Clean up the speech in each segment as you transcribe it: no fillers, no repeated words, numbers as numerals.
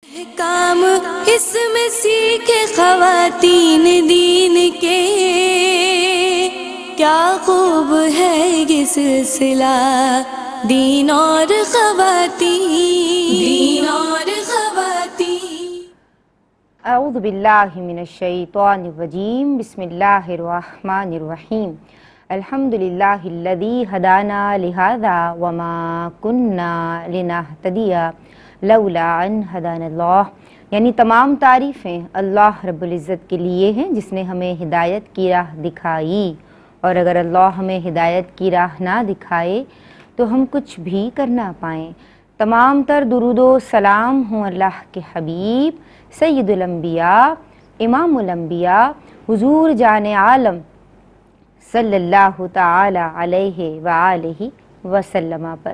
کام اس میں سیکھے خواتین دین کے، کیا خوب ہے یہ سلسلہ دین اور خواتین اعوذ باللہ من الشیطان الرجیم، بسم اللہ الرحمن الرحیم۔ الحمدللہ الذی ہدانا لہذا وما کننا لنہتدی لولا ان ہدانا اللہ، یعنی تمام تعریفیں اللہ رب العزت کے لیے ہیں جس نے ہمیں ہدایت کی راہ دکھائی، اور اگر اللہ ہمیں ہدایت کی راہ نہ دکھائے تو ہم کچھ بھی کر نہ پائیں۔ تمام تر درود و سلام ہوں اللہ کے حبیب سید الانبیاء امام الانبیاء حضور جان عالم صلی اللہ تعالی علیہ وآلہ وسلم پر۔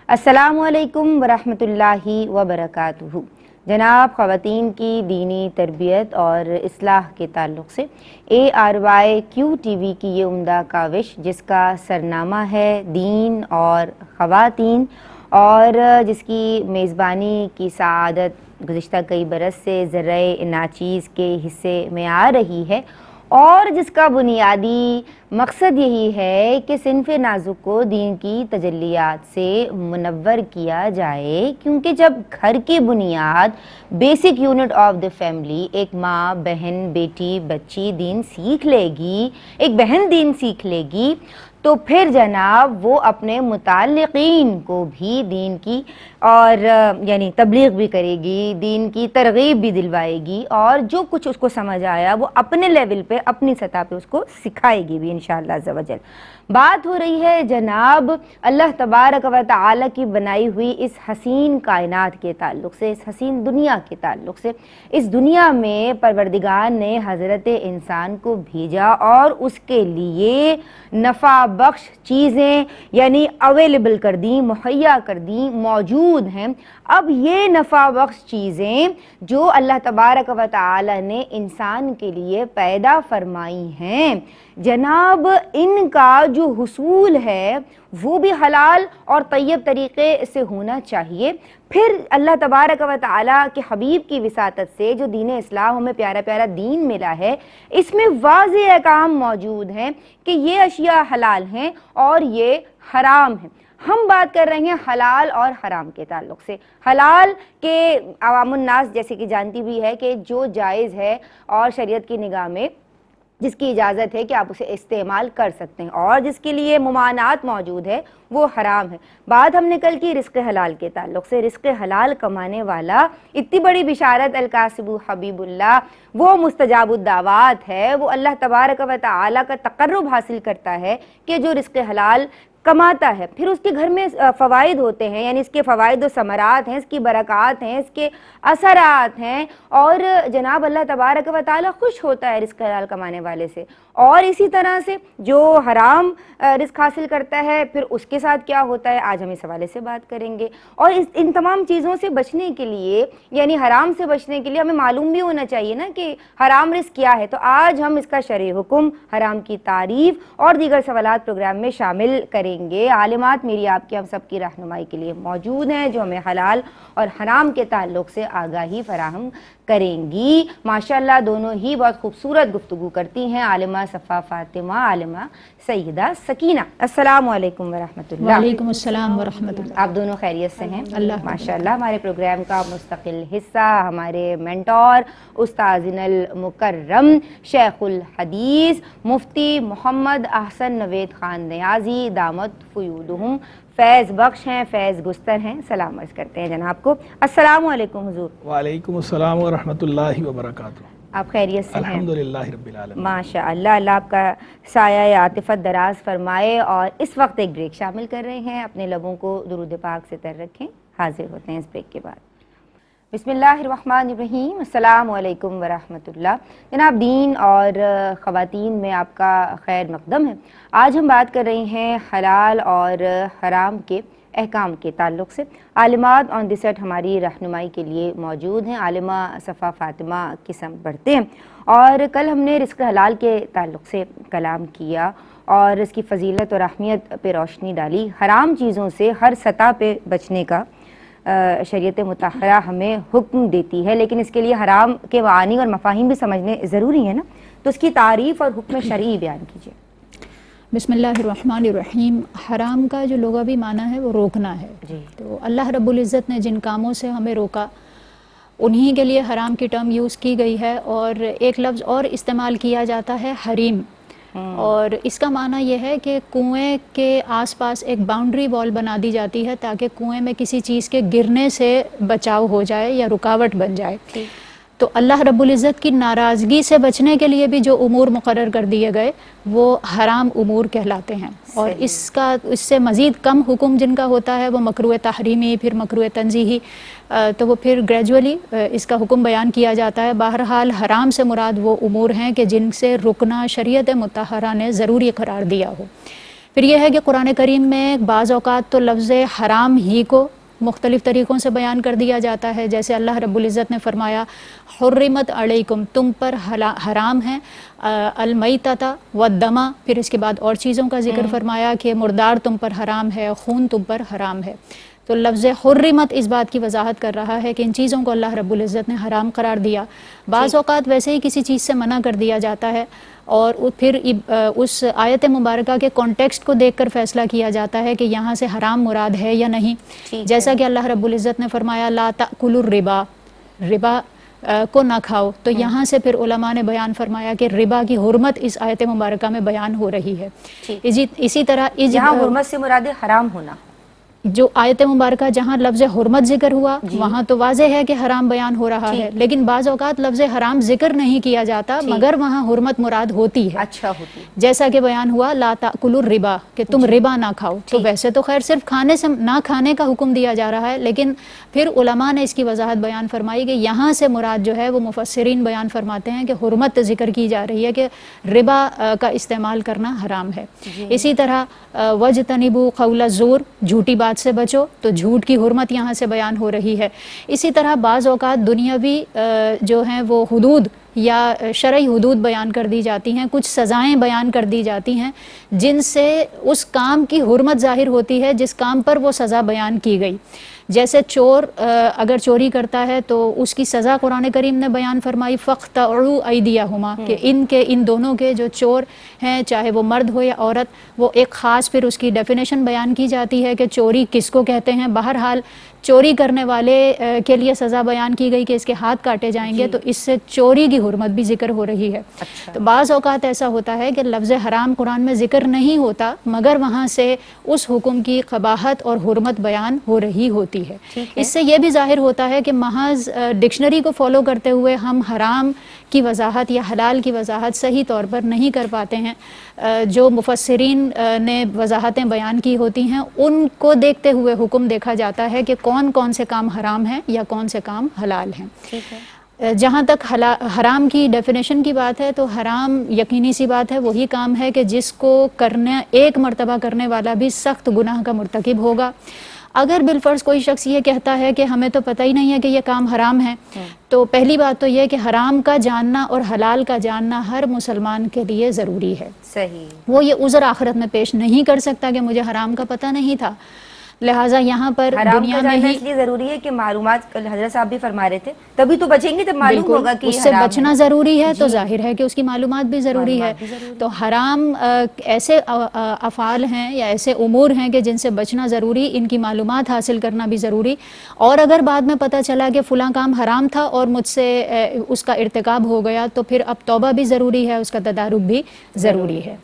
السلام علیکم ورحمۃ اللہ وبرکاتہ۔ جناب، خواتین کی دینی تربیت اور اصلاح کے تعلق سے ARYQ TV کی یہ عمدہ کاوش جس کا سرنامہ ہے دین اور خواتین، اور جس کی میزبانی کی سعادت گزشتہ کئی برس سے ذرائع ناچیز کے حصے میں آ رہی ہے، اور جس کا بنیادی مقصد یہی ہے کہ صنف نازک کو دین کی تجلیات سے منور کیا جائے، کیونکہ جب گھر کی بنیاد basic unit of the family, ایک ماں، بہن، بیٹی، بچی دین سیکھ لے گی، ایک بہن دین سیکھ لے گی، تو پھر جناب وہ اپنے متعلقین کو بھی دین کی اور یعنی تبلیغ بھی کرے گی، دین کی ترغیب بھی دلوائے گی، اور جو کچھ اس کو سمجھ آیا وہ اپنے لیول پہ اپنی سطح پہ اس کو سکھائے گی بھی انشاءاللہ عز و جل۔ بات ہو رہی ہے جناب اللہ تبارک و تعالی کی بنائی ہوئی اس حسین کائنات کے تعلق سے، اس حسین دنیا کے تعلق سے۔ اس دنیا میں پروردگار نے حضرت انسان کو بھیجا اور اس کے لیے نفع بخش چیزیں یعنی اویلیبل کر دیں، مہیا کر دیں، موجود ہیں۔ اب یہ نفع بخش چیزیں جو اللہ تبارک و تعالی نے انسان کے لیے پیدا فرمائی ہیں، جناب ان کا جو حصول ہے وہ بھی حلال اور طیب طریقے سے ہونا چاہیے۔ پھر اللہ تبارک و تعالی کے حبیب کی وساطت سے جو دین اسلام ہمیں پیارا پیارا دین ملا ہے، اس میں واضح احکام موجود ہیں کہ یہ اشیاء حلال ہیں اور یہ حرام ہیں۔ ہم بات کر رہے ہیں حلال اور حرام کے تعلق سے۔ حلال کے عوام الناس جیسے کہ جانتی بھی ہے کہ جو جائز ہے اور شریعت کی نگاہ میں جس کی اجازت ہے کہ آپ اسے استعمال کر سکتے ہیں، اور جس کے لیے ممانعات موجود ہے وہ حرام ہے۔ بات ہم نے کل کی رزق حلال کے تعلق سے۔ رزق حلال کمانے والا اتنی بڑی بشارت الکاسب حبیب اللہ، وہ مستجاب الدعوات ہے، وہ اللہ تبارک و تعالی کا تقرب حاصل کرتا ہے کہ جو رزق حلال کماتا ہے، پھر اس کے گھر میں فوائد ہوتے ہیں، یعنی اس کے فوائد و ثمرات ہیں، اس کی برکات ہیں، اس کے اثرات ہیں، اور جناب اللہ تبارک و تعالی خوش ہوتا ہے رزق حلال کمانے والے سے۔ اور اسی طرح سے جو حرام رزق حاصل کرتا ہے پھر اس کے ساتھ کیا ہوتا ہے، آج ہم اس حوالے سے بات کریں گے۔ اور ان تمام چیزوں سے بچنے کے لیے یعنی حرام سے بچنے کے لیے ہمیں معلوم بھی ہونا چاہیے نا کہ حرام رزق کیا ہے۔ تو آج ہم اس کا شرع حکم، حرام کی تعریف اور دیگر سوالات پروگرام میں شامل کریں گے۔ عالمات میری آپ کی ہم سب کی رہنمائی کے لیے موجود ہیں جو ہمیں حلال اور حرام کے تعلق سے آگاہی فراہم کریں گی۔ ماشاءاللہ دونوں ہی بہت خوبصورت گفتگو کرتی ہیں، عالمہ صفا فاطمہ، عالمہ سیدہ سکینہ۔ السلام علیکم ورحمۃ اللہ۔ وعلیکم السلام ورحمۃ اللہ۔ آپ دونوں خیریت سے ہیں؟ اللہ ماشاءاللہ۔ ہمارے پروگرام کا مستقل حصہ ہمارے مینٹور استاذنا المکرم شیخ الحدیث مفتی محمد احسن نوید خان نیازی دامت فیودہم فیض بخش ہیں، فیض گستر ہیں۔ سلام عرض کرتے ہیں جناب کو۔ السلام علیکم حضور۔ وعلیکم السلام ورحمۃ اللہ وبرکاتہ۔ آپ خیریت سے ہیں؟ الحمدللہ رب العالمین۔ ماشاء اللہ، اللہ آپ کا سایہ عاطفت دراز فرمائے۔ اور اس وقت ایک بریک شامل کر رہے ہیں، اپنے لبوں کو درود پاک سے تر رکھیں، حاضر ہوتے ہیں اس بریک کے بعد۔ بسم اللہ الرحمن الرحیم۔ السلام علیکم ورحمۃ اللہ۔ جناب دین اور خواتین میں آپ کا خیر مقدم ہے۔ آج ہم بات کر رہے ہیں حلال اور حرام کے احکام کے تعلق سے۔ عالمات آن دی سیٹ ہماری رہنمائی کے لیے موجود ہیں، عالمہ صفا فاطمہ کی سمت بڑھتے ہیں، اور کل ہم نے رزق حلال کے تعلق سے کلام کیا اور اس کی فضیلت اور اہمیت پہ روشنی ڈالی۔ حرام چیزوں سے ہر سطح پہ بچنے کا شریعت مطہرہ ہمیں حکم دیتی ہے، لیکن اس کے لیے حرام کے معانی اور مفاہیم بھی سمجھنے ضروری ہے نا، تو اس کی تعریف اور حکم شرعی بیان کیجیے۔ بسم اللہ الرحمن الرحیم۔ حرام کا جو لغوی معنی ہے وہ روکنا ہے جی۔ تو اللہ رب العزت نے جن کاموں سے ہمیں روکا انہی کے لیے حرام کی ٹرم یوز کی گئی ہے، اور ایک لفظ اور استعمال کیا جاتا ہے حریم، اور اس کا معنی یہ ہے کہ کنویں کے آس پاس ایک باؤنڈری وال بنا دی جاتی ہے تاکہ کنویں میں کسی چیز کے گرنے سے بچاؤ ہو جائے یا رکاوٹ بن جائے۔ تو اللہ رب العزت کی ناراضگی سے بچنے کے لیے بھی جو امور مقرر کر دیے گئے وہ حرام امور کہلاتے ہیں، اور اس سے مزید کم حکم جن کا ہوتا ہے وہ مکروہ تحریمی، پھر مکروہ تنزیہی، تو وہ پھر گریجولی اس کا حکم بیان کیا جاتا ہے۔ بہرحال حرام سے مراد وہ امور ہیں کہ جن سے رکنا شریعت مطہرہ نے ضروری قرار دیا ہو۔ پھر یہ ہے کہ قرآن کریم میں بعض اوقات تو لفظ حرام ہی کو مختلف طریقوں سے بیان کر دیا جاتا ہے، جیسے اللہ رب العزت نے فرمایا حرمت علیکم، تم پر حرام ہے المیتۃ والدم، پھر اس کے بعد اور چیزوں کا ذکر فرمایا کہ مردار تم پر حرام ہے، خون تم پر حرام ہے۔ تو لفظ حرمت اس بات کی وضاحت کر رہا ہے کہ ان چیزوں کو اللہ رب العزت نے حرام قرار دیا۔ بعض اوقات ویسے ہی کسی چیز سے منع کر دیا جاتا ہے، اور پھر اس آیت مبارکہ کے کانٹیکسٹ کو دیکھ کر فیصلہ کیا جاتا ہے کہ یہاں سے حرام مراد ہے یا نہیں، جیسا کہ اللہ رب العزت نے فرمایا لا تأکلوا الربا، ربا کو نہ کھاؤ، تو یہاں سے پھر علماء نے بیان فرمایا کہ ربا کی حرمت اس آیت مبارکہ میں بیان ہو رہی ہے۔ اسی طرح یہاں حرمت سے مراد حرام ہونا، جو آیت مبارکہ جہاں لفظ حرمت ذکر ہوا وہاں تو واضح ہے کہ حرام بیان ہو رہا ہے، لیکن بعض اوقات لفظ حرام ذکر نہیں کیا جاتا مگر وہاں حرمت مراد ہوتی ہے، اچھا ہوتی ہے، جیسا کہ بیان ہوا لا تأکلوا الربا، کہ تم ربا نہ کھاؤ۔ تو ویسے تو خیر صرف کھانے سے نہ کھانے کا حکم دیا جا رہا ہے، لیکن پھر علماء نے اس کی وضاحت بیان فرمائی کہ یہاں سے مراد جو ہے وہ مفسرین بیان فرماتے ہیں کہ حرمت ذکر کی جا رہی ہے کہ ربا کا استعمال کرنا حرام ہے۔ اسی طرح وَاجْتَنِبُوا قَوْلَ الزُّورِ، جھوٹی بات سے بچو، تو جھوٹ کی حرمت یہاں سے بیان ہو رہی ہے۔ اسی طرح بعض اوقات دنیاوی جو ہیں وہ حدود یا شرعی حدود بیان کر دی جاتی ہیں، کچھ سزائیں بیان کر دی جاتی ہیں جن سے اس کام کی حرمت ظاہر ہوتی ہے جس کام پر وہ سزا بیان کی گئی۔ جیسے چور اگر چوری کرتا ہے تو اس کی سزا قرآن کریم نے بیان فرمائی فَاقْطَعُوا أَيْدِيَهُمَا، کہ ان دونوں کے جو چور ہیں چاہے وہ مرد ہو یا عورت، وہ ایک خاص پھر اس کی ڈیفینیشن بیان کی جاتی ہے کہ چوری کس کو کہتے ہیں۔ بہرحال چوری کرنے والے کے لیے سزا بیان کی گئی کہ اس کے ہاتھ کاٹے جائیں گے، تو اس سے چوری کی حرمت بھی ذکر ہو رہی ہے۔ تو بعض اوقات ایسا ہوتا ہے کہ لفظ حرام قرآن میں ذکر نہیں ہوتا مگر وہاں سے اس حکم کی قباحت اور حرمت بیان ہو رہی ہوتی ہے۔ اس سے یہ بھی ظاہر ہوتا ہے کہ محض ڈکشنری کو فالو کرتے ہوئے ہم حرام کی وضاحت یا حلال کی وضاحت صحیح طور پر نہیں کر پاتے ہیں۔ جو مفسرین نے وضاحتیں بیان کی ہوتی ہیں ان کو دیکھتے ہوئے حکم دیکھا جاتا ہے کہ کون کون سے کام حرام ہیں یا کون سے کام حلال ہیں۔ جہاں تک حرام کی ڈیفینیشن کی بات ہے تو حرام یقینی سی بات ہے وہی کام ہے کہ جس کو کرنے ایک مرتبہ کرنے والا بھی سخت گناہ کا مرتکب ہوگا۔ اگر بالفرض کوئی شخص یہ کہتا ہے کہ ہمیں تو پتہ ہی نہیں ہے کہ یہ کام حرام ہے، تو پہلی بات تو یہ کہ حرام کا جاننا اور حلال کا جاننا ہر مسلمان کے لیے ضروری ہے۔ صحیح، وہ یہ عذر آخرت میں پیش نہیں کر سکتا کہ مجھے حرام کا پتہ نہیں تھا، لہٰذا یہاں پر حرام دنیا کا میں جاننا ہی اس لیے ضروری ہے کہ معلومات حضرت صاحب بھی فرما رہے تھے تبھی تو بچیں گے، جب معلوم بالکل ہوگا کہ اس یہ سے حرام بچنا ہے۔ ضروری ہے تو ظاہر ہے کہ اس کی معلومات بھی ضروری ہے۔ تو حرام ایسے افعال ہیں یا ایسے امور ہیں کہ جن سے بچنا ضروری، ان کی معلومات حاصل کرنا بھی ضروری، اور اگر بعد میں پتہ چلا کہ فلاں کام حرام تھا اور مجھ سے اس کا ارتکاب ہو گیا تو پھر اب توبہ بھی ضروری ہے، اس کا تدارک بھی ضروری ہے۔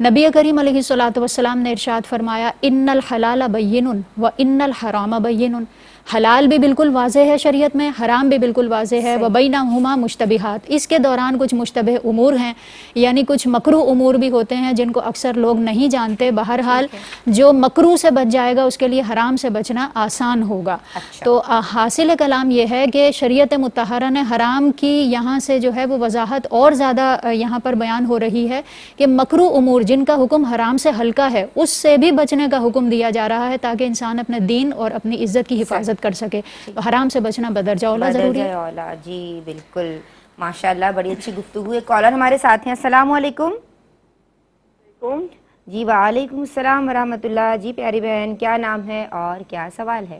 نبی کریم علیہ الصلوۃ والسلام نے ارشاد فرمایا ان الحلال بین و ان الحرام بین، حلال بھی بالکل واضح ہے شریعت میں، حرام بھی بالکل واضح ہے، وبینہما مشتبہات، اس کے دوران کچھ مشتبہ امور ہیں، یعنی کچھ مکروہ امور بھی ہوتے ہیں جن کو اکثر لوگ نہیں جانتے۔ بہرحال جو مکروہ سے بچ جائے گا اس کے لیے حرام سے بچنا آسان ہوگا۔ تو حاصل کلام یہ ہے کہ شریعت مطہرہ نے حرام کی یہاں سے جو ہے وہ وضاحت اور زیادہ یہاں پر بیان ہو رہی ہے کہ مکروہ امور جن کا حکم حرام سے ہلکا ہے اس سے بھی بچنے کا حکم دیا جا رہا ہے تاکہ انسان اپنے دین اور اپنی عزت کی حفاظت کر سکے۔ تو حرام سے بچنا بدرجہ اولا ضروری ہے۔ اولا، جی بالکل، ماشاءاللہ بڑی اچھی گفتگو ہے۔ کالر ہمارے ساتھ ہیں، السلام علیکم۔ جی وعلیکم السلام ورحمۃ اللہ۔ جی پیاری بہن، کیا نام ہے اور کیا سوال ہے؟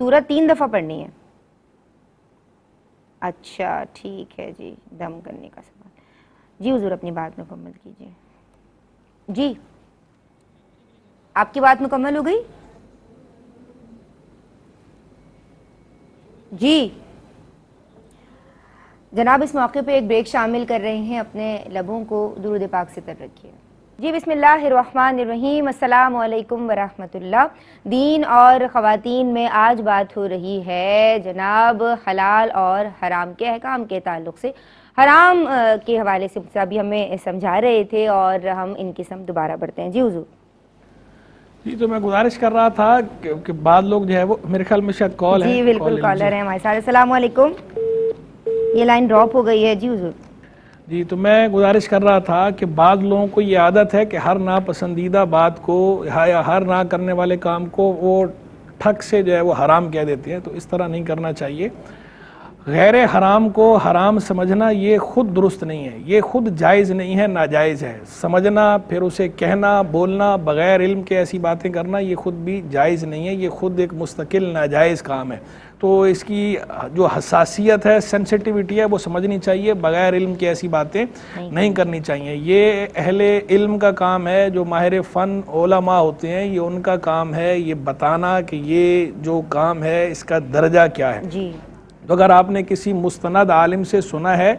سورت 3 دفعہ پڑھنی ہے؟ اچھا ٹھیک ہے جی، دم کرنے کا سوال جی، حضور اپنی بات مکمل کیجیے جی۔ آپ کی بات مکمل ہو گئی جی؟ جناب اس موقع پہ ایک بریک شامل کر رہے ہیں، اپنے لبوں کو درود پاک سے تر رکھیے جی۔ بسم اللہ الرحمن الرحیم، السلام علیکم ورحمۃ اللہ۔ دین اور خواتین میں آج بات ہو رہی ہے جناب حلال اور حرام کے احکام کے تعلق سے۔ حرام کے حوالے سے ابھی ہمیں سمجھا رہے تھے اور ہم ان کی سمت دوبارہ بڑھتے ہیں جی حضور۔ جی تو میں گزارش کر رہا تھا کہ بعض لوگ جو ہے وہ میرے خیال میں شاید کال ہے، جی بالکل کالر ہیں ہمارے ساتھ۔ السلام علیکم، یہ لائن ڈراپ ہو گئی ہے جی حضور۔ جی تو میں گزارش کر رہا تھا کہ بعض لوگوں کو یہ عادت ہے کہ ہر ناپسندیدہ بات کو یا ہر نہ کرنے والے کام کو وہ ٹھک سے جو ہے وہ حرام کہہ دیتے ہیں، تو اس طرح نہیں کرنا چاہیے۔ غیر حرام کو حرام سمجھنا یہ خود درست نہیں ہے، یہ خود جائز نہیں ہے، ناجائز ہے۔ سمجھنا پھر اسے کہنا بولنا بغیر علم کے ایسی باتیں کرنا یہ خود بھی جائز نہیں ہے، یہ خود ایک مستقل ناجائز کام ہے۔ تو اس کی جو حساسیت ہے، سینسٹیوٹی ہے، وہ سمجھنی چاہیے، بغیر علم کی ایسی باتیں نہیں کرنی چاہیے۔ یہ اہل علم کا کام ہے، جو ماہر فن علماء ہوتے ہیں، یہ ان کا کام ہے یہ بتانا کہ یہ جو کام ہے اس کا درجہ کیا ہے جی۔ تو اگر آپ نے کسی مستند عالم سے سنا ہے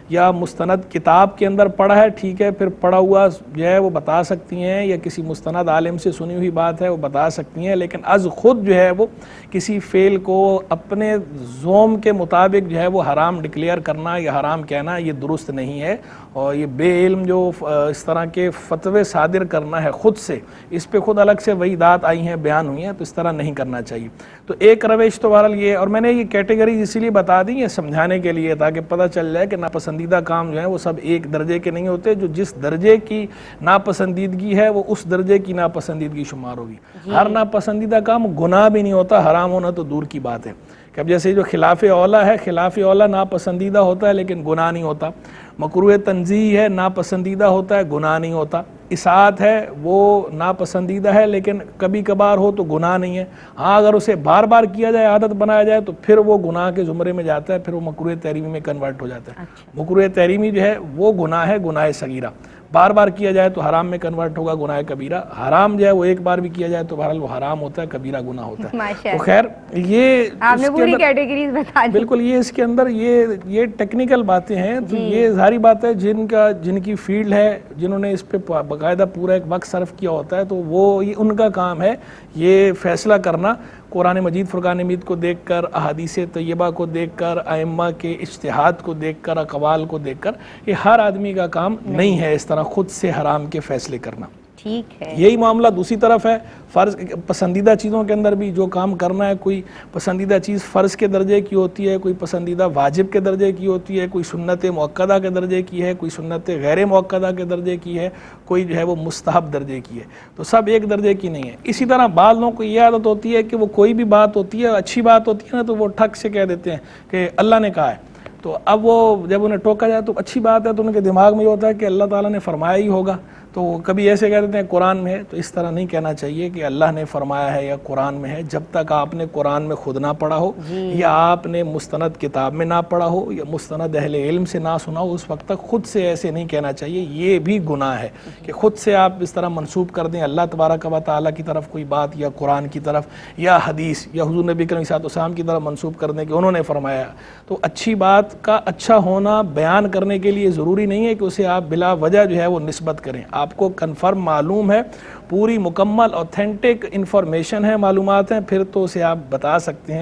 یا مستند کتاب کے اندر پڑھا ہے، ٹھیک ہے، پھر پڑھا ہوا جو ہے وہ بتا سکتی ہیں، یا کسی مستند عالم سے سنی ہوئی بات ہے وہ بتا سکتی ہیں، لیکن از خود جو ہے وہ کسی فعل کو اپنے ذوم کے مطابق جو ہے وہ حرام ڈکلیئر کرنا یا حرام کہنا یہ درست نہیں ہے۔ اور یہ بے علم جو اس طرح کے فتوے صادر کرنا ہے خود سے، اس پہ خود الگ سے وعیدات آئی ہیں، بیان ہوئی ہیں، تو اس طرح نہیں کرنا چاہیے۔ تو ایک روش تو بہرحال یہ، اور میں نے یہ کیٹیگری اسی لیے بتا دی ہے سمجھانے کے لیے، تاکہ پتہ چل جائے کہ ناپسندیدہ کام جو ہیں وہ سب ایک درجے کے نہیں ہوتے، جو جس درجے کی ناپسندیدگی ہے وہ اس درجے کی ناپسندیدگی شمار ہوگی۔ ہر ناپسندیدہ کام گناہ بھی نہیں ہوتا، حرام ہونا تو دور کی بات ہے۔ کہ اب جیسے جو خلاف اولا ہے، خلاف اولا ناپسندیدہ ہوتا ہے لیکن گناہ نہیں ہوتا۔ مکروہ تنزیہ ہے، ناپسندیدہ ہوتا ہے، گناہ نہیں ہوتا۔ اطاعت ہے، وہ ناپسندیدہ ہے لیکن کبھی کبھار ہو تو گناہ نہیں ہے۔ ہاں اگر اسے بار بار کیا جائے، عادت بنایا جائے، تو پھر وہ گناہ کے زمرے میں جاتا ہے، پھر وہ مکروہ تحریمی میں کنورٹ ہو جاتا ہے۔ مکروہ تحریمی جو ہے وہ گناہ ہے، گناہ صغیرہ۔ بار بار کیا جائے تو حرام میں کنورٹ ہوگا، گناہ کبیرہ۔ حرام جو ہے وہ ایک بار بھی کیا جائے تو بہرحال وہ حرام ہوتا ہے، کبیرہ گناہ ہوتا ہے۔ تو خیر یہ آپ نے پوری کیٹیگریز بتا دی۔ بالکل، یہ اس کے اندر یہ ٹیکنیکل باتیں ہیں، تو یہ ظاہری بات ہے جن کی فیلڈ ہے، جنہوں نے اس پہ باقاعدہ پورا ایک وقت صرف کیا ہوتا ہے، تو وہ یہ ان کا کام ہے یہ فیصلہ کرنا، قرآن مجید فرقان حمید کو دیکھ کر، احادیث طیبہ کو دیکھ کر، ائمہ کے اجتہاد کو دیکھ کر، اقوال کو دیکھ کر۔ یہ ہر آدمی کا کام نہیں ہے اس طرح خود سے حرام کے فیصلے کرنا۔ ٹھیک ہے، یہی معاملہ دوسری طرف ہے، فرض پسندیدہ چیزوں کے اندر بھی جو کام کرنا ہے، کوئی پسندیدہ چیز فرض کے درجے کی ہوتی ہے، کوئی پسندیدہ واجب کے درجے کی ہوتی ہے، کوئی سنت مؤکدہ کے درجے کی ہے، کوئی سنت غیر مؤکدہ کے درجے کی ہے، کوئی جو ہے وہ مستحب درجے کی ہے، تو سب ایک درجے کی نہیں ہے۔ اسی طرح بعض لوگوں کو یہ عادت ہوتی ہے کہ وہ کوئی بھی بات ہوتی ہے، اچھی بات ہوتی ہے نا، تو وہ ٹھک سے کہہ دیتے ہیں کہ اللہ نے کہا ہے۔ تو اب وہ جب انہیں ٹوکا جائے تو اچھی بات ہے، تو ان کے دماغ میں یہ ہوتا ہے کہ اللہ تعالیٰ نے فرمایا ہی ہوگا، تو کبھی ایسے کہہ دیتے ہیں قرآن میں ہے۔ تو اس طرح نہیں کہنا چاہیے کہ اللہ نے فرمایا ہے یا قرآن میں ہے، جب تک آپ نے قرآن میں خود نہ پڑھا ہو، یا آپ نے مستند کتاب میں نہ پڑھا ہو، یا مستند اہل علم سے نہ سنا ہو، اس وقت تک خود سے ایسے نہیں کہنا چاہیے۔ یہ بھی گناہ ہے کہ خود سے آپ اس طرح منسوب کر دیں اللہ تبارک و تعالیٰ کی طرف کوئی بات، یا قرآن کی طرف، یا حدیث، یا حضور نبی کریم صلی اللہ علیہ وسلم کی طرف منسوب کر دیں کہ انہوں نے فرمایا۔ تو اچھی بات کا اچھا ہونا بیان کرنے کے لیے ضروری نہیں ہے کہ اسے آپ بلا وجہ جو ہے وہ نسبت کریں۔ آپ کو کنفرم معلوم ہے، پوری مکمل اوتھینٹک انفارمیشن ہے، معلومات ہیں، پھر تو اسے آپ بتا سکتی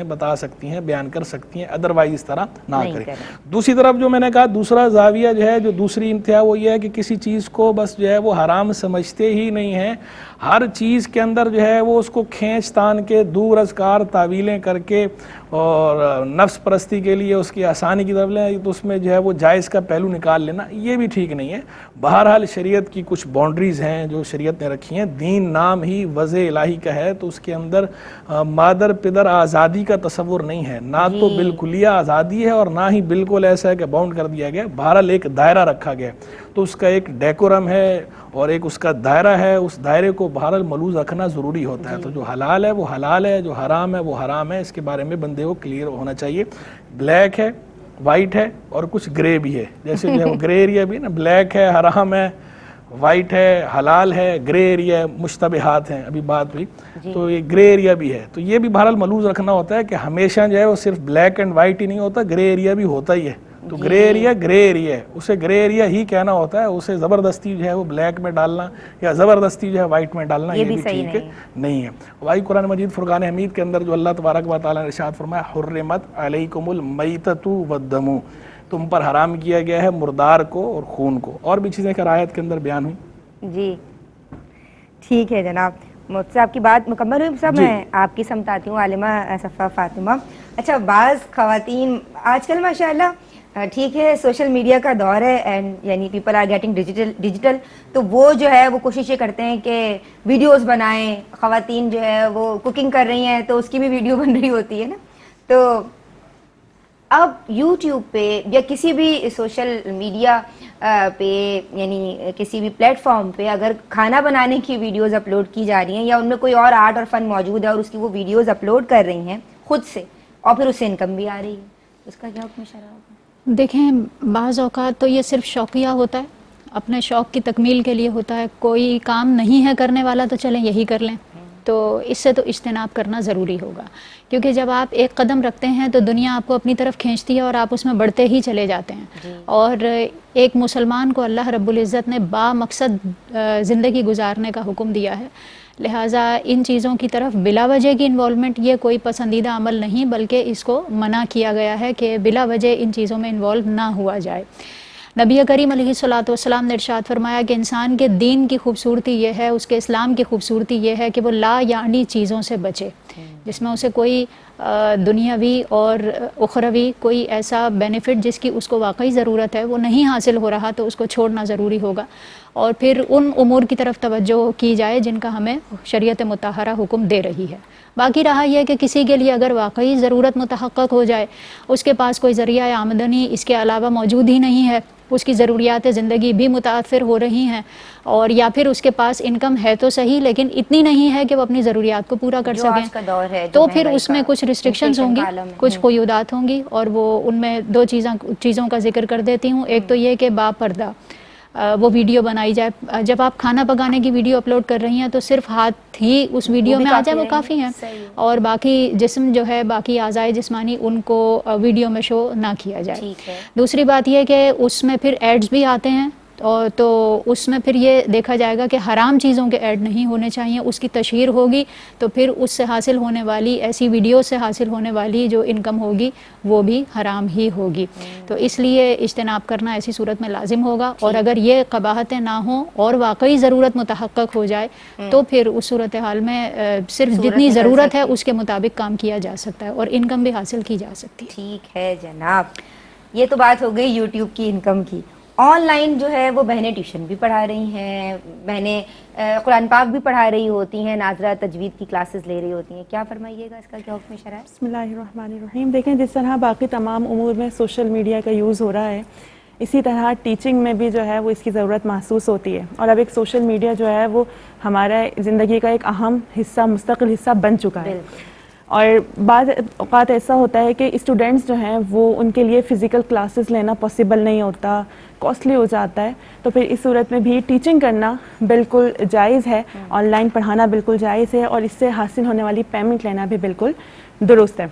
ہیں، بیان کر سکتی ہیں، ادروائز اس طرح نہ کریں۔ دوسری طرف جو میں نے کہا، دوسرا زاویہ جو ہے، جو دوسری انتہا، وہ یہ ہے کہ کسی چیز کو بس جو ہے وہ حرام سمجھتے ہی نہیں ہیں، ہر چیز کے اندر جو ہے وہ اس کو کھینچ تان کے، دور از کار تعویلیں کر کے، اور نفس پرستی کے لیے اس کی آسانی کی اب لیں تو اس میں جو ہے وہ جائز کا پہلو نکال لینا یہ بھی ٹھیک نہیں ہے. بہرحال شریعت کی کچھ باؤنڈریز ہیں جو شریعت نے رکھی ہیں. دین نام ہی وضع الہی کا ہے تو اس کے اندر مادر پدر آزادی کا تصور نہیں ہے, نہ تو بالکلیہ آزادی ہے اور نہ ہی بالکل ایسا ہے کہ باؤنڈ کر دیا گیا. بہرحال ایک دائرہ رکھا گیا تو اس کا ایک ڈیکورم ہے اور ایک اس کا دائرہ ہے, اس دائرے کو بہرحال ملوز رکھنا ضروری ہوتا ہے. تو جو حلال ہے وہ حلال ہے, جو حرام ہے وہ حرام ہے, اس کے بارے میں بندے کو کلیئر ہونا چاہیے. بلیک ہے, وائٹ ہے اور کچھ گرے بھی ہے, جیسے جو ہے گرے ایریا بھی نا, بلیک ہے حرام ہے, وائٹ ہے حلال ہے, گرے ایریا مشتبہات ہیں ابھی بات ہوئی, تو یہ گرے ایریا بھی ہے. تو یہ بھی بہرحال ملوز رکھنا ہوتا ہے کہ ہمیشہ جو ہے وہ صرف بلیک اینڈ وائٹ ہی نہیں ہوتا, گرے ایریا بھی ہوتا ہی ہے. تو گرے ایریا ہے, اسے گرے ایریا ہی کہنا ہوتا ہے, اسے زبردستی جو ہے وہ بلیک میں ڈالنا یا زبردستی جو ہے وائٹ میں ڈالنا یہ بھی ٹھیک نہیں ہے. وہی قرآن مجید فرقان حمید کے اندر جو اللہ تبارک و تعالیٰ نے ارشاد فرمایا حرمت علیکم المیتۃ والدم, تم پر حرام کیا گیا ہے مردار کو اور خون کو, اور بھی چیزیں آیت کے اندر بیان ہوئی. جی ٹھیک ہے جناب, مجھ سے آپ کی بات مکمل ہوئی. سب میں آپ کی سمت آتی ہوں عالمہ صفا فاطمہ. اچھا, بعض خواتین آج کل ماشاءاللہ ٹھیک ہے سوشل میڈیا کا دور ہے اینڈ یعنی پیپل آر گیٹنگ ڈیجیٹل, تو وہ جو ہے وہ کوشش یہ کرتے ہیں کہ ویڈیوز بنائیں. خواتین جو ہے وہ کوکنگ کر رہی ہیں تو اس کی بھی ویڈیو بن رہی ہوتی ہے نا. تو اب یوٹیوب پہ یا کسی بھی سوشل میڈیا پہ یعنی کسی بھی پلیٹ فارم پہ اگر کھانا بنانے کی ویڈیوز اپلوڈ کی جا رہی ہیں یا ان میں کوئی اور آرٹ اور فن موجود ہے اور اس کی وہ ویڈیوز اپلوڈ کر رہی ہیں خود سے اور پھر اس سے انکم بھی آ رہی ہے, اس کا کیا حکم شرع ہوگا؟ دیکھیں, بعض اوقات تو یہ صرف شوقیہ ہوتا ہے, اپنے شوق کی تکمیل کے لیے ہوتا ہے. کوئی کام نہیں ہے کرنے والا تو چلیں یہی کر لیں, تو اس سے تو اجتناب کرنا ضروری ہوگا, کیونکہ جب آپ ایک قدم رکھتے ہیں تو دنیا آپ کو اپنی طرف کھینچتی ہے اور آپ اس میں بڑھتے ہی چلے جاتے ہیں. اور ایک مسلمان کو اللہ رب العزت نے با مقصد زندگی گزارنے کا حکم دیا ہے, لہٰذا ان چیزوں کی طرف بلا وجہ کی انوالومنٹ یہ کوئی پسندیدہ عمل نہیں, بلکہ اس کو منع کیا گیا ہے کہ بلا وجہ ان چیزوں میں انوالو نہ ہوا جائے. نبی کریم علیہ الصلوۃ والسلام نے ارشاد فرمایا کہ انسان کے دین کی خوبصورتی یہ ہے, اس کے اسلام کی خوبصورتی یہ ہے کہ وہ لا یعنی چیزوں سے بچے, جس میں اسے کوئی دنیاوی اور اخروی کوئی ایسا بینیفٹ جس کی اس کو واقعی ضرورت ہے وہ نہیں حاصل ہو رہا تو اس کو چھوڑنا ضروری ہوگا, اور پھر ان امور کی طرف توجہ کی جائے جن کا ہمیں شریعت مطہرہ حکم دے رہی ہے. باقی رہا یہ کہ کسی کے لیے اگر واقعی ضرورت متحقق ہو جائے, اس کے پاس کوئی ذریعہ آمدنی اس کے علاوہ موجود ہی نہیں ہے, اس کی ضروریات زندگی بھی متاثر ہو رہی ہیں, اور یا پھر اس کے پاس انکم ہے تو صحیح لیکن اتنی نہیں ہے کہ وہ اپنی ضروریات کو پورا کر سکیں, تو پھر اس میں کچھ ریسٹرکشنز ہوں گی, کچھ قیودات ہوں گی, اور وہ ان میں دو چیزوں کا ذکر کر دیتی ہوں. ایک تو یہ کہ با پردہ وہ ویڈیو بنائی جائے. جب آپ کھانا پکانے کی ویڈیو اپلوڈ کر رہی ہیں تو صرف ہاتھ ہی اس ویڈیو میں آ جائے وہ کافی ہیں, اور باقی جسم جو ہے باقی اعضائے جسمانی ان کو ویڈیو میں شو نہ کیا جائے. دوسری بات یہ کہ اس میں پھر ایڈز بھی آتے ہیں, اور تو اس میں پھر یہ دیکھا جائے گا کہ حرام چیزوں کے ایڈ نہیں ہونے چاہیے, اس کی تشہیر ہوگی تو پھر اس سے حاصل ہونے والی ایسی ویڈیو سے حاصل ہونے والی جو انکم ہوگی وہ بھی حرام ہی ہوگی. تو اس لیے اجتناب کرنا ایسی صورت میں لازم ہوگا, اور اگر یہ قباحتیں نہ ہوں اور واقعی ضرورت متحقق ہو جائے تو پھر اس صورتحال میں صرف جتنی ضرورت ہے اس کے مطابق کام کیا جا سکتا ہے اور انکم بھی حاصل کی جا سکتی ہے. ٹھیک ہے جناب, یہ تو بات ہو گئی یوٹیوب کی انکم کی. آن لائن جو ہے وہ بہنیں ٹیوشن بھی پڑھا رہی ہیں, بہنیں قرآن پاک بھی پڑھا رہی ہوتی ہیں, ناظرہ تجوید کی کلاسز لے رہی ہوتی ہیں, کیا فرمائیے گا, اس کا کیا حکم شرع ہے؟ بسم اللہ الرحمن الرحیم. دیکھیں جس طرح باقی تمام امور میں سوشل میڈیا کا یوز ہو رہا ہے, اسی طرح ٹیچنگ میں بھی جو ہے وہ اس کی ضرورت محسوس ہوتی ہے, اور اب ایک سوشل میڈیا جو ہے وہ ہمارا زندگی کا ایک اہم حصہ, مستقل حصہ بن چکا ہے. اور بعض اوقات ایسا ہوتا ہے کہ اسٹوڈنٹس جو ہیں وہ ان کے لیے فزیکل کلاسز لینا پاسبل نہیں ہوتا, کاسٹلی ہو جاتا ہے, تو پھر اس صورت میں بھی ٹیچنگ کرنا بالکل جائز ہے, آن لائن پڑھانا بالکل جائز ہے, اور اس سے حاصل ہونے والی پیمنٹ لینا بھی بالکل درست ہے.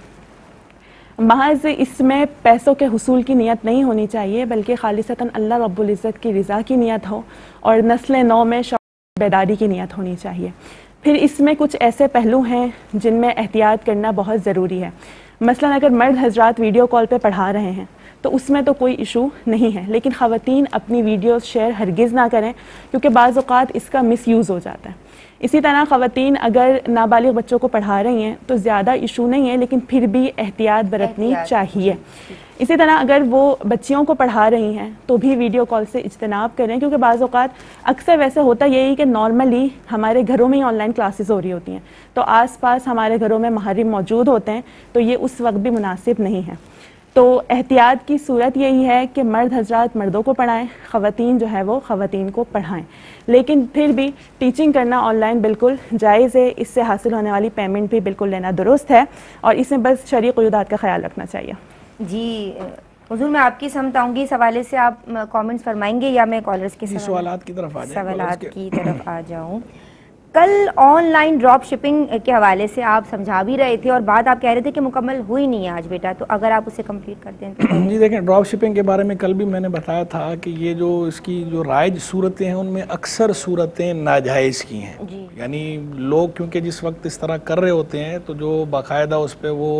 محض اس میں پیسوں کے حصول کی نیت نہیں ہونی چاہیے, بلکہ خالصتاً اللہ رب العزت کی رضا کی نیت ہو اور نسل نو میں شعور بیداری کی نیت ہونی چاہیے. پھر اس میں کچھ ایسے پہلو ہیں جن میں احتیاط کرنا بہت ضروری ہے. مثلاً اگر مرد حضرات ویڈیو کال پہ پڑھا رہے ہیں تو اس میں تو کوئی ایشو نہیں ہے, لیکن خواتین اپنی ویڈیوز شیئر ہرگز نہ کریں, کیونکہ بعض اوقات اس کا مس یوز ہو جاتا ہے. اسی طرح خواتین اگر نابالغ بچوں کو پڑھا رہی ہیں تو زیادہ ایشو نہیں ہے, لیکن پھر بھی احتیاط برتنی چاہیے. اسی طرح اگر وہ بچیوں کو پڑھا رہی ہیں تو بھی ویڈیو کال سے اجتناب کریں، کیونکہ بعض اوقات اکثر ویسے ہوتا یہی کہ نارملی ہمارے گھروں میں ہی آن لائن کلاسز ہو رہی ہوتی ہیں، تو آس پاس ہمارے گھروں میں محرم موجود ہوتے ہیں، تو یہ اس وقت بھی مناسب نہیں ہے۔ تو احتیاط کی صورت یہی ہے کہ مرد حضرات مردوں کو پڑھائیں، خواتین جو ہے وہ خواتین کو پڑھائیں، لیکن پھر بھی ٹیچنگ کرنا آن لائن بالکل جائز ہے، اس سے حاصل ہونے والی پیمنٹ بھی بالکل لینا درست ہے، اور اس میں بس شرعی قیودات کا خیال رکھنا چاہیے۔ جی حضور میں آپ کی سمت آؤں گی، اس حوالے سے آپ کامنٹس فرمائیں گے یا میں کالرز کے سوالات کی طرف آ جاؤں؟ کل آن لائن ڈراپ شپنگ کے حوالے سے آپ سمجھا بھی رہے تھے اور بات آپ کہہ رہے تھے کہ مکمل ہوئی نہیں ہے آج بیٹا، تو اگر آپ اسے کمپلیٹ کر دیں تو جی دیکھیں، ڈراپ شپنگ کے بارے میں کل بھی میں نے بتایا تھا کہ یہ جو اس کی جو رائج صورتیں ہیں ان میں اکثر صورتیں ناجائز کی ہیں، یعنی لوگ کیونکہ جس وقت اس طرح کر رہے ہوتے ہیں تو جو باقاعدہ اس پہ وہ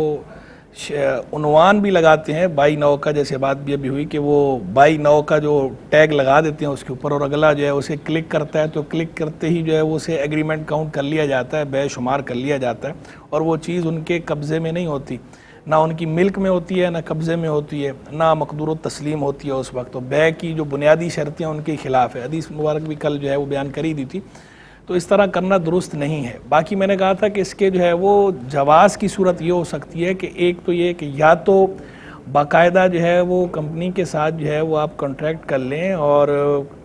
عنوان بھی لگاتے ہیں بائی نو کا، جیسے بات بھی ابھی ہوئی کہ وہ بائی نو کا جو ٹیگ لگا دیتے ہیں اس کے اوپر، اور اگلا جو ہے اسے کلک کرتا ہے تو کلک کرتے ہی جو ہے وہ اسے ایگریمنٹ کاؤنٹ کر لیا جاتا ہے، بے شمار کر لیا جاتا ہے، اور وہ چیز ان کے قبضے میں نہیں ہوتی، نہ ان کی ملک میں ہوتی ہے، نہ قبضے میں ہوتی ہے، نہ مقدور و تسلیم ہوتی ہے اس وقت۔ تو بے کی جو بنیادی شرطیں ان کے خلاف ہے، حدیث مبارک بھی کل جو ہے وہ بیان کری دی تھی، تو اس طرح کرنا درست نہیں ہے۔ باقی میں نے کہا تھا کہ اس کے جو ہے وہ جواز کی صورت یہ ہو سکتی ہے کہ ایک تو یہ کہ یا تو باقاعدہ جو ہے وہ کمپنی کے ساتھ جو ہے وہ آپ کانٹریکٹ کر لیں اور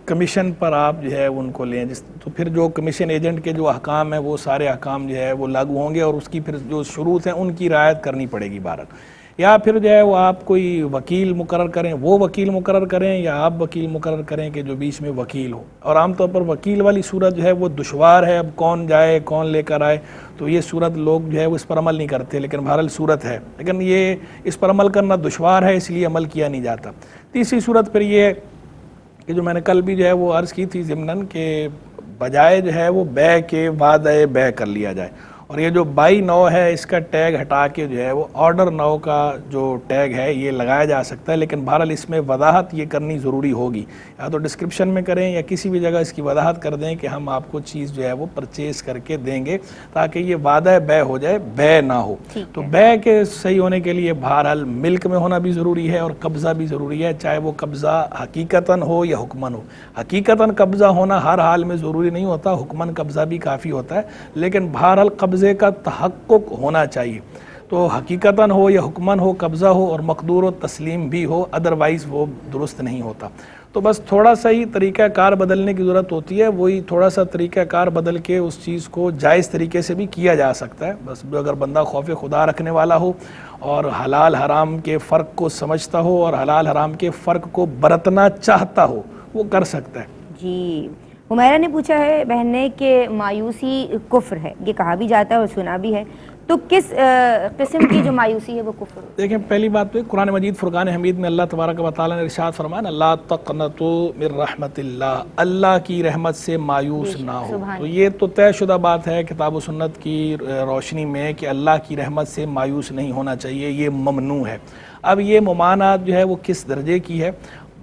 کمیشن پر آپ جو ہے ان کو لیں، تو پھر جو کمیشن ایجنٹ کے جو احکام ہیں وہ سارے احکام جو ہے وہ لاگو ہوں گے، اور اس کی پھر جو شروط ہیں ان کی رعایت کرنی پڑے گی بہرحال۔ یا پھر جو ہے وہ آپ کوئی وکیل مقرر کریں، وہ وکیل مقرر کریں یا آپ وکیل مقرر کریں کہ جو بیچ میں وکیل ہو، اور عام طور پر وکیل والی صورت جو ہے وہ دشوار ہے، اب کون جائے کون لے کر آئے، تو یہ صورت لوگ جو ہے وہ اس پر عمل نہیں کرتے، لیکن بہرحال صورت ہے، لیکن یہ اس پر عمل کرنا دشوار ہے، اس لیے عمل کیا نہیں جاتا۔ تیسری صورت پھر یہ ہے کہ جو میں نے کل بھی جو ہے وہ عرض کی تھی ضمناً کہ بجائے جو ہے وہ بے کے وعدہ بے کر لیا جائے، اور یہ جو بائی نو ہے اس کا ٹیگ ہٹا کے جو ہے وہ آرڈر نو کا جو ٹیگ ہے یہ لگایا جا سکتا ہے، لیکن بہرحال اس میں وضاحت یہ کرنی ضروری ہوگی، یا تو ڈسکرپشن میں کریں یا کسی بھی جگہ اس کی وضاحت کر دیں کہ ہم آپ کو چیز جو ہے وہ پرچیز کر کے دیں گے، تاکہ یہ وعدہ بے ہو جائے، بے نہ ہو۔ تو بے کے صحیح ہونے کے لیے بہرحال ملک میں ہونا بھی ضروری ہے اور قبضہ بھی ضروری ہے، چاہے وہ قبضہ حقیقتاً ہو یا حکماً ہو۔ حقیقتاً قبضہ ہونا ہر حال میں ضروری نہیں ہوتا، حکماً قبضہ بھی کافی ہوتا ہے، لیکن بہرحال قبضے کا تحقق ہونا چاہیے، تو حقیقتاً ہو یا حکماً ہو قبضہ ہو اور مقدور و تسلیم بھی ہو، ادروائز وہ درست نہیں ہوتا۔ تو بس تھوڑا سا ہی طریقہ کار بدلنے کی ضرورت ہوتی ہے، وہی تھوڑا سا طریقہ کار بدل کے اس چیز کو جائز طریقے سے بھی کیا جا سکتا ہے، بس اگر بندہ خوف خدا رکھنے والا ہو اور حلال حرام کے فرق کو سمجھتا ہو اور حلال حرام کے فرق کو برتنا چاہتا ہو، وہ کر سکتا ہے۔ جی حمیرہ نے پوچھا ہے بہن نے کہ مایوسی کفر ہے، یہ کہا بھی جاتا ہے اور سنا بھی ہے، تو کس قسم کی جو مایوسی ہے وہ کفر؟ دیکھیں پہلی بات تو قرآن مجید فرقان حمید میں اللہ تبارک و تعالیٰ نے ارشاد فرمایا لا تقنطوا من رحمت اللہ، اللہ کی رحمت سے مایوس نہ ہو۔ تو یہ تو طے شدہ بات ہے کتاب و سنت کی روشنی میں کہ اللہ کی رحمت سے مایوس نہیں ہونا چاہیے، یہ ممنوع ہے۔ اب یہ ممانعت جو ہے وہ کس درجے کی ہے؟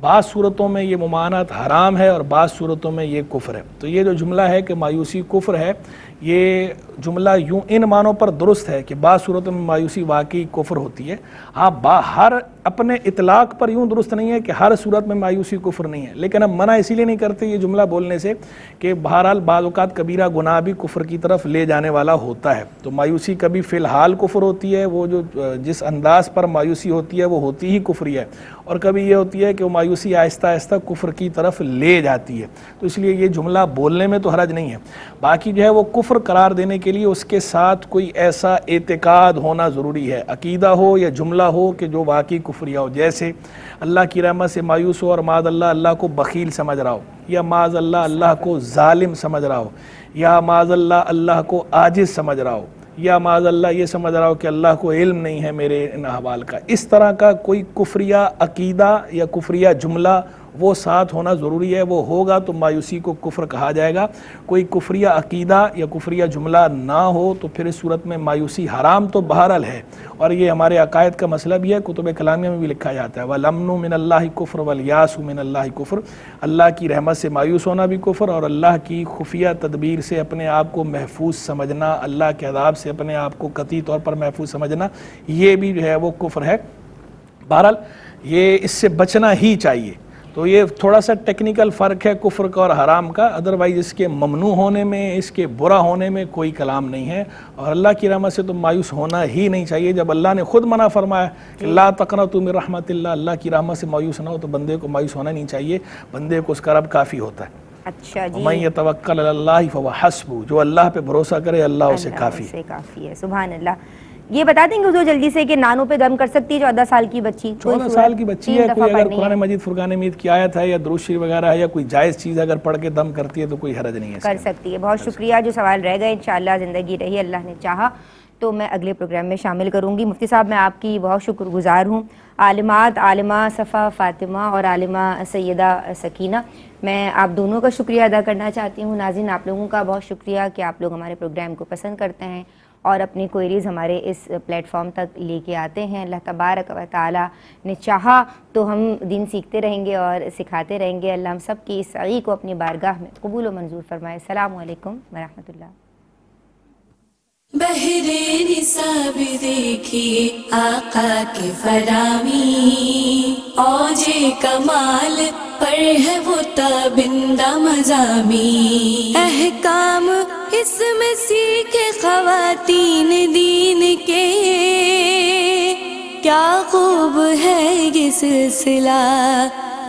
بعض صورتوں میں یہ ممانعت حرام ہے اور بعض صورتوں میں یہ کفر ہے۔ تو یہ جو جملہ ہے کہ مایوسی کفر ہے، یہ جملہ یوں ان معنوں پر درست ہے کہ بعض صورتوں میں مایوسی واقعی کفر ہوتی ہے، ہاں ہر اپنے اطلاق پر یوں درست نہیں ہے کہ ہر صورت میں مایوسی کفر نہیں ہے، لیکن ہم منع اسی لیے نہیں کرتے یہ جملہ بولنے سے کہ بہرحال بعض اوقات کبیرہ گناہ بھی کفر کی طرف لے جانے والا ہوتا ہے۔ تو مایوسی کبھی فی الحال کفر ہوتی ہے، وہ جو جس انداز پر مایوسی ہوتی ہے وہ ہوتی ہی کفری ہے، اور کبھی یہ ہوتی ہے کہ وہ مایوسی آہستہ آہستہ کفر کی طرف لے جاتی ہے۔ تو اس لیے یہ جملہ بولنے میں تو حرج نہیں ہے، باقی جو ہے وہ کفر قرار دینے کے لیے اس کے ساتھ کوئی ایسا اعتقاد ہونا ضروری ہے، عقیدہ ہو یا جملہ ہو کہ جو واقعی کفریہ ہو، جیسے اللہ کی رحمت سے مایوس ہو اور معاذ اللہ اللہ کو بخیل سمجھ رہا ہو، یا معاذ اللہ اللہ کو ظالم سمجھ رہا ہو، یا معاذ اللہ اللہ کو عاجز سمجھ رہا ہو، یا معاذ اللہ یہ سمجھ رہا ہو کہ اللہ کو علم نہیں ہے میرے ان احوال کا۔ اس طرح کا کوئی کفریہ عقیدہ یا کفریہ جملہ وہ ساتھ ہونا ضروری ہے، وہ ہوگا تو مایوسی کو کفر کہا جائے گا۔ کوئی کفریہ عقیدہ یا کفریہ جملہ نہ ہو تو پھر اس صورت میں مایوسی حرام تو بہرحال ہے، اور یہ ہمارے عقائد کا مسئلہ بھی ہے، کتب کلامیہ میں بھی لکھا جاتا ہے وَالْأَمْنُ مِنَ اللَّهِ كُفْرٌ وَالْيَأْسُ مِنَ اللَّهِ كُفْرٌ، اللہ کی رحمت سے مایوس ہونا بھی کفر، اور اللہ کی خفیہ تدبیر سے اپنے آپ کو محفوظ سمجھنا، اللہ کے عذاب سے اپنے آپ کو قطعی طور پر محفوظ سمجھنا، یہ بھی جو ہے وہ کفر ہے۔ بہرحال یہ اس سے بچنا ہی چاہیے. تو یہ تھوڑا سا ٹیکنیکل فرق ہے کفر کا اور حرام کا، ادروائز اس کے ممنوع ہونے میں، اس کے برا ہونے میں کوئی کلام نہیں ہے. اور اللہ کی رحمت سے تو مایوس ہونا ہی نہیں چاہیے. جب اللہ نے خود منع فرمایا کہ لا تقنطوا من رحمت اللہ، اللہ کی رحمت سے مایوس نہ ہو، تو بندے کو مایوس ہونا نہیں چاہیے. بندے کو اس کا رب کافی ہوتا ہے. اچھا جی. وَمَن يَتَوَكَّلْ عَلَى اللَّهِ فَهُوَ حَسْبُهُ، جو اللہ پہ بھروسہ کرے اللہ اسے کافی ہے. سبحان اللہ. یہ بتا دیں گے حضور جلدی سے کہ نانوں پہ دم کر سکتی ہے 14 سال کی بچی؟ 14 سال کی بچی ہے، کوئی اگر قرآن مجید فرقان حمید کی آیت ہے یا درود شریف وغیرہ ہے یا کوئی جائز چیز اگر پڑھ کے دم کرتی ہے تو کوئی حرج نہیں ہے، کر سکتی ہے. بہت شکریہ. جو سوال رہ گئے انشاءاللہ زندگی رہی اللہ نے چاہا تو میں اگلے پروگرام میں شامل کروں گی. مفتی صاحب میں آپ کی بہت شکر گزار ہوں. عالمات، عالمہ صفا فاطمہ اور عالمہ سیدہ سکینہ، میں آپ دونوں کا شکریہ ادا کرنا چاہتی ہوں. ناظرین آپ لوگوں کا بہت شکریہ کہ آپ لوگ ہمارے پروگرام کو پسند کرتے ہیں اور اپنی کوئریز ہمارے اس پلیٹ فارم تک لے کے آتے ہیں. اللہ تبارک و تعالی نے چاہا تو ہم دین سیکھتے رہیں گے اور سکھاتے رہیں گے. اللہ ہم سب کی اس سعی کو اپنی بارگاہ میں قبول و منظور فرمائے. السلام علیکم ورحمۃ اللہ. بہرے نصاب دیکھیے آقا کے فرامی، اوج کمال پر ہے وہ تابندہ مضامی. احکام اس میں سیکھے خواتین دین کے، کیا خوب ہے یہ سلسلہ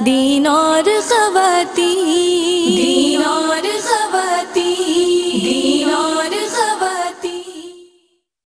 دین اور خواتین